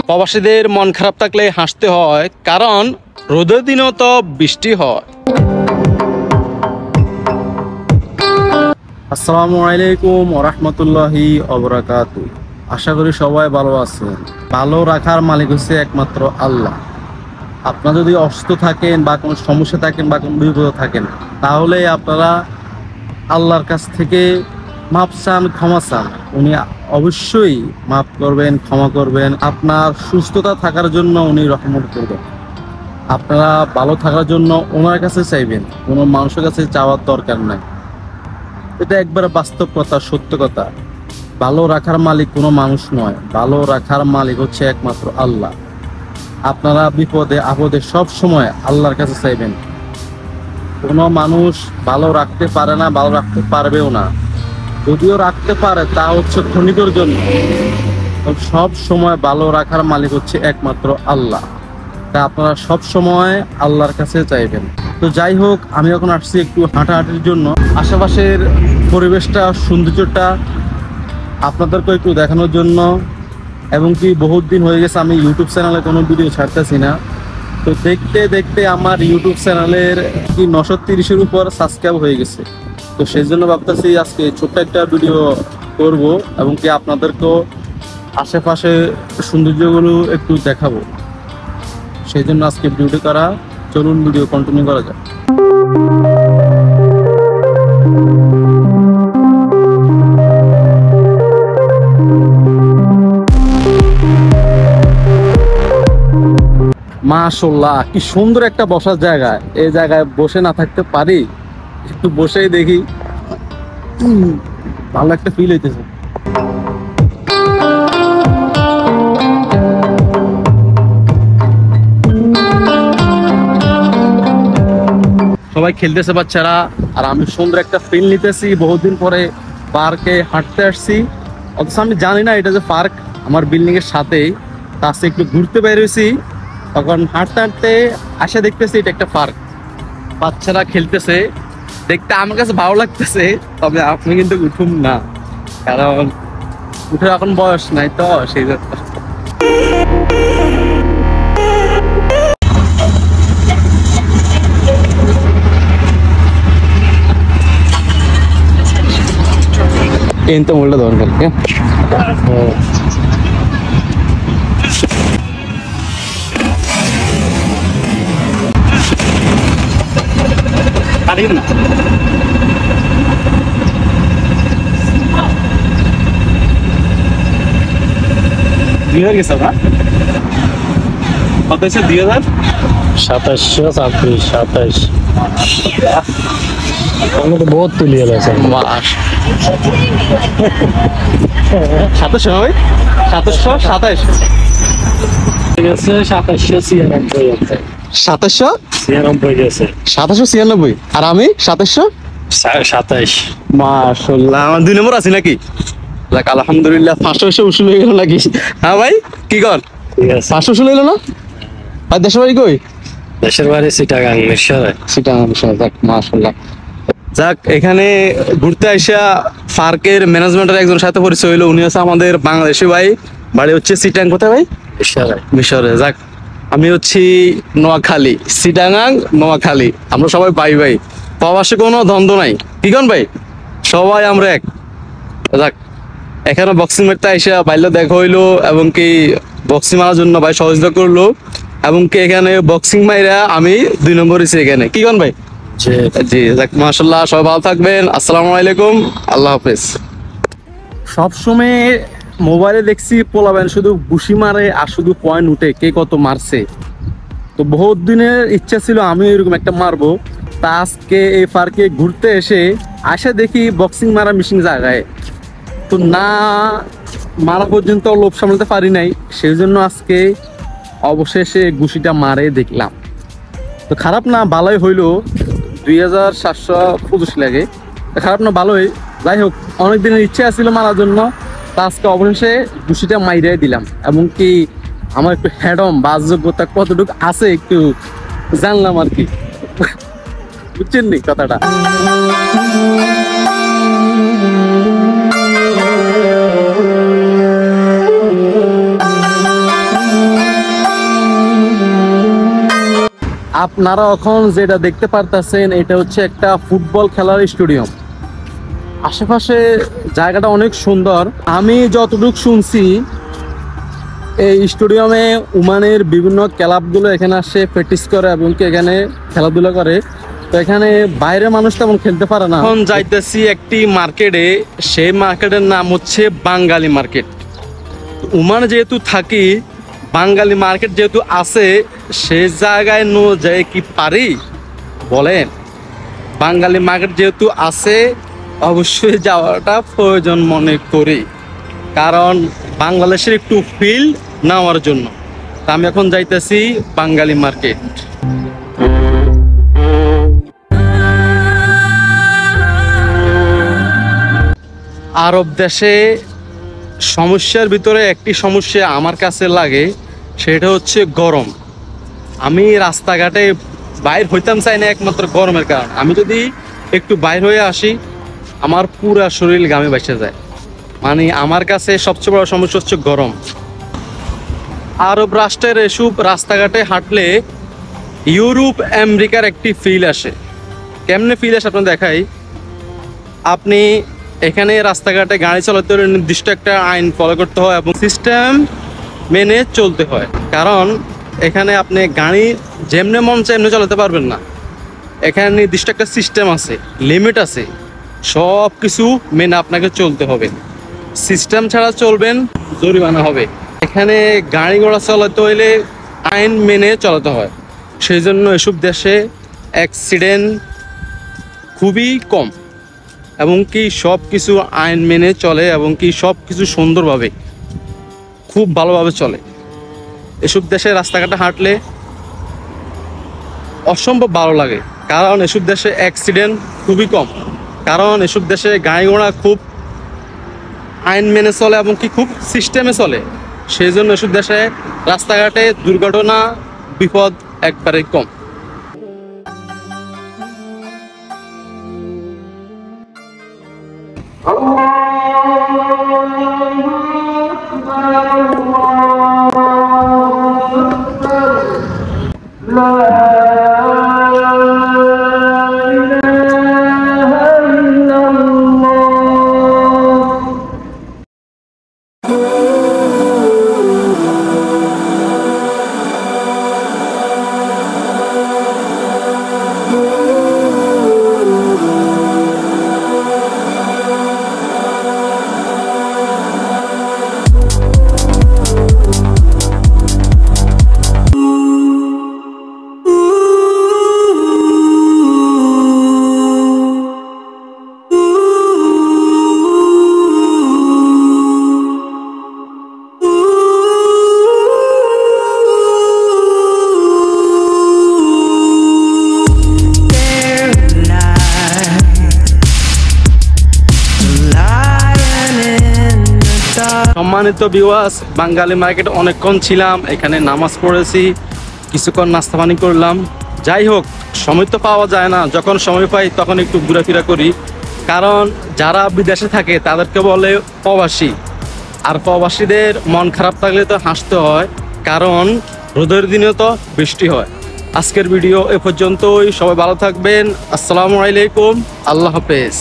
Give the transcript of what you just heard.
প্রবাসীদের মন খারাপ থাকলে হাসতে হয়, কারণ রোদের দিনও তো বৃষ্টি হয়। আসসালামু আলাইকুম ওয়া রাহমাতুল্লাহি ওয়া বারাকাতুহু। আশা করি সবাই ভালো আছেন। ভালো রাখার মালিক হচ্ছে একমাত্র আল্লাহ। আপনারা যদি অসুস্থ থাকেন বা কোনো সমস্যা থাকেন বা কোনো বিপদে থাকেন, তাহলে আপনারা আল্লাহর কাছ থেকে মাপ চান, ক্ষমা চান। উনি অবশ্যই মাফ করবেন, ক্ষমা করবেন। আপনার সুস্থতা থাকার জন্য উনি রহমত করবেন। আপনারা ভালো থাকার জন্য ওনার কাছে চাইবেন, কোনো মানুষের কাছে চাওয়ার দরকার নাই। এটা একবারে বাস্তব কথা, সত্য কথা। ভালো রাখার মালিক কোনো মানুষ নয়, ভালো রাখার মালিক হচ্ছে একমাত্র আল্লাহ। আপনারা বিপদে আপদে সব সময় আল্লাহর কাছে চাইবেন। কোনো মানুষ ভালো রাখতে পারে না, ভালো রাখতে পারবেও না। যদিও রাখতে পারে তা হচ্ছে ক্ষণিকের জন্য। সব সময় ভালো রাখার মালিক হচ্ছে একমাত্র আল্লাহ। তা আপনারা সব সময় আল্লাহর কাছে চাইবেন। তো যাই হোক, আমি এখন আসছি একটু হাঁটাহাঁটির জন্য। আশেপাশের পরিবেশটা, সৌন্দর্যটা আপনাদেরকে একটু দেখানোর জন্য। এবং কি বহুত দিন হয়ে গেছে আমি ইউটিউব চ্যানেলে কোনো ভিডিও ছাড়তেছি না। তো দেখতে দেখতে আমার ইউটিউব চ্যানেলের কি 930-এর উপর সাবস্ক্রাইব হয়ে গেছে। তো সেই জন্য ভাবতেছি আজকে ছোট্ট একটা ভিডিও করব এবং কি আপনাদেরকেও আশেপাশে সৌন্দর্যগুলো একটু দেখাবো। সেই জন্য আজকে ভিডিওটি করা। চলুন ভিডিও কন্টিনিউ করা যাক। মাশাআল্লাহ, কি সুন্দর একটা বসার জায়গা। এই জায়গায় বসে না থাকতে পারি, একটু বসেই দেখি। ভালো একটা ফিল হইতেছে। সবাই খেলতেছে বাচ্চারা, আর আমি সুন্দর একটা ফিল নিতেছি। বহুদিন পরে পার্কে হাঁটতে আসছি, অথচ আমি জানি না এটা যে পার্ক আমার বিল্ডিং এর সাথেই। তার সাথে একটু ঘুরতে বেরিয়েছি, তখন হাঁটতে হাঁটতে আসে দেখতেছি এটা একটা পার্ক। বাচ্চারা খেলতেছে, দেখতে আমার কাছে ভালো লাগতেছে। তবে আপনি কিন্তু উঠুন না, কারণ উঠে এখন বয়স নাই তো, সেই জন্য। ఎంత ఉండదు వాళ్ళకి అడిగింది কত হয়েছে? 2000 2727 আমি তো বহুত তুলিয়ে গেছে। 2700 2727 2796 আর আমি 2727। মাশাআল্লাহ, আমার 2 নম্বর আছে নাকি? যাক আলহামদুলিল্লাহ, 500 উসুল হয়ে গেল নাকি? হ্যাঁ ভাই, কি কর? 500 উসুল হইল না ভাই? দেশের বাড়ি কই? দেশের বাড়ি চিটাগাং মিরসরাই। যাক মাশাআল্লাহ। যাক, এখানে ঘুরতে আইসা পার্কের ম্যানেজমেন্টের একজনের সাথে পরিচয় হইলো। উনি হচ্ছে আমাদের বাংলাদেশি ভাই, বাড়ি হচ্ছে চিটাং। কোথায় ভাই? মিরসরাই। যাক, আমি হচ্ছি নোয়াখালী। চিটাগাং নোয়াখালী, আমরা সবাই ভাই ভাই। প্রবাসে কোনো দ্বন্দ্ব নাই, কি কোন ভাই? সবাই আমরা এক। যাক, এখানে বক্সিং মারতে আইসা বাইলে দেখা হইলো এবং কি বক্সিং মারার জন্য ভাই সহযোগিতা করলো। এবং কি এখানে বক্সিং মাইরা আমি 2 নম্বর হয়েছি এখানে, কি কোন ভাই? জি, যাক মাশাআল্লাহ, সবাই ভালো থাকবেন। আসসালামু আলাইকুম, আল্লাহ হাফেজ। সবসময় মোবাইলে দেখছি পোলাবেন শুধু ঘুষি মারে আর শুধু পয়েন্ট উঠে, কে কত মারছে। তো বহুত দিনের ইচ্ছা ছিল আমি এরকম একটা মারবো। তা আজকে এই পার্কে ঘুরতে আসে দেখি বক্সিং মারা মেশিন জায়গায়। তো না মারা পর্যন্ত লোভ সামলাতে পারি নাই, সেই জন্য আজকে অবশেষে ঘুষিটা মারে দেখলাম। তো খারাপ না, ভালোই হইলো। 2725 লাগে, খারাপ না, ভালোই। যাই হোক, অনেক দিনের ইচ্ছে ছিল মারার জন্য। তা আজকে অবশেষে ঘুষিটা মাইরাই দিলাম। এবং কি আমার একটু হ্যাডম বাসযোগ্যতা কতটুকু আছে একটু জানলাম আর কি, বুঝছেন নি কথাটা। আপনারা এখন যেটা দেখতে পারতেছেন এটা হচ্ছে একটা ফুটবল খেলার স্টেডিয়াম। আশেপাশে জায়গাটা অনেক সুন্দর। আমি যতটুকু শুনছি এই স্টেডিয়ামে ওমানের বিভিন্ন ক্লাবগুলো এখানে আসে প্র্যাকটিস করে এবং কি এখানে খেলাধুলা করে। তো এখানে বাইরের মানুষ তেমন খেলতে পারে না। এখন যাইতেছি একটি মার্কেটে, সেই মার্কেটের নাম হচ্ছে বাঙালি মার্কেট। ওমানে যেহেতু থাকি, বাঙালি মার্কেট যেহেতু আছে, সে জায়গায় নো যায় কি পারি বলেন? বাঙালি মার্কেট যেহেতু আছে অবশ্যই যাওয়াটা প্রয়োজন মনে করি, কারণ বাংলাদেশের একটু ফিল নেওয়ার জন্য। তা আমি এখন যাইতেছি বাঙালি মার্কেট। আরব দেশে সমস্যার ভিতরে একটি সমস্যা আমার কাছে লাগে, সেটা হচ্ছে গরম। আমি রাস্তাঘাটে বাইর হইতাম চাই না একমাত্র গরমের কারণ। আমি যদি একটু বাইর হয়ে আসি আমার পুরা শরীর ঘামে ভাসে যায়। মানে আমার কাছে সবচেয়ে বড় সমস্যা হচ্ছে গরম। আরব রাষ্ট্রের এসব রাস্তাঘাটে হাঁটলে ইউরোপ আমেরিকার একটি ফিল আসে। কেমনে ফিল আসে আপনার দেখাই। আপনি এখানে রাস্তাঘাটে গাড়ি চালাতে হলে নির্দিষ্ট একটা আইন ফলো করতে হয় এবং সিস্টেম মেনে চলতে হয়, কারণ এখানে আপনি গাড়ি যেমনে মন চায় এমনি চালাতে পারবেন না। এখানে নির্দিষ্ট একটা সিস্টেম আছে, লিমিট আছে, সব কিছু মেনে আপনাকে চলতে হবে। সিস্টেম ছাড়া চলবেন জরিমানা হবে। এখানে গাড়ি ঘোড়া চালাতে হইলে আইন মেনে চালাতে হয়, সেই জন্য এসব দেশে অ্যাক্সিডেন্ট খুবই কম এবং কি সব কিছু আইন মেনে চলে এবং কি সব কিছু সুন্দরভাবে খুব ভালোভাবে চলে। এসব দেশে রাস্তাঘাটে হাঁটলে অসম্ভব ভালো লাগে, কারণ এসব দেশে অ্যাক্সিডেন্ট খুবই কম, কারণ এসব দেশে গাড়ি ঘোড়া খুব আইন মেনে চলে এবং কি খুব সিস্টেমে চলে। সেই জন্য এসব দেশে রাস্তাঘাটে দুর্ঘটনা বিপদ একবারে কম। সম্মানিত ভিউয়ার্স, বাঙালি মার্কেট অনেকক্ষণ ছিলাম, এখানে নামাজ পড়েছি, কিছুক্ষণ নাস্তা পানি করলাম। যাই হোক, সময় তো পাওয়া যায় না, যখন সময় পাই তখন একটু ঘোরাফেরা করি, কারণ যারা বিদেশে থাকে তাদেরকে বলে প্রবাসী। আর প্রবাসীদের মন খারাপ থাকলে তো হাসতে হয়, কারণ রোদের দিনে তো বৃষ্টি হয়। আজকের ভিডিও এ পর্যন্তই, সবাই ভালো থাকবেন। আসসালামু আলাইকুম, আল্লাহ হাফেজ।